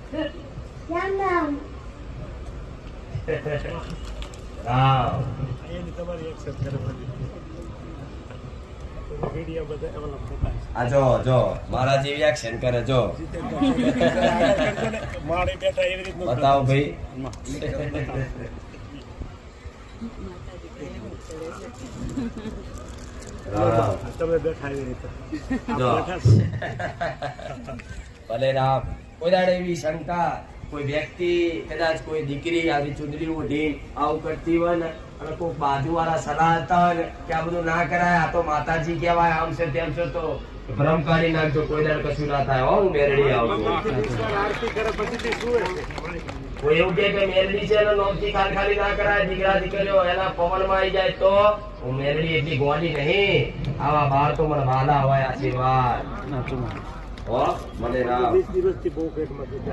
રામ રામ. રામ એની તમારી એક્સેપ્ટ કરે બધી વિડિયો બધા ડેવલપ થતા આ જો મારા જેવી એક્શન કરે જો માળી બેઠા એવી રીતનું બતાવો ભાઈ રામ તમે બેઠા એવી રીતે જો. બેઠા ભલે રામ કોઈ દાડે એવી શંકા કોઈ વ્યક્તિ કદાચ કોઈ દીકરી આવી ચુંદડી ઓઢી આવું કરતી હોય ને અને કોઈ બાજુવાળા સલાહ આપતા હોય ને કે આ બધું ના કરાય આ તો માતાજી કહેવાય આમ છે તેમ છે તો ભ્રમ કાઢી નાખજો કોઈ દાડે કશું ના થાય હો હું મેરડી આવું આરતી કરે પછી શું છે કોઈ એવું કે મેરડી છે એનો નોમથી ખાલી ના કરાય દીકરા દીકરીઓ એના પવનમાં આવી જાય તો હું મેરડી એટલી ગોળી નહીં આવા બાર તો મને વાલા હોય આશીર્વાદ હો મને રામ 20 દિવસથી બહુ પેટમાં દુખે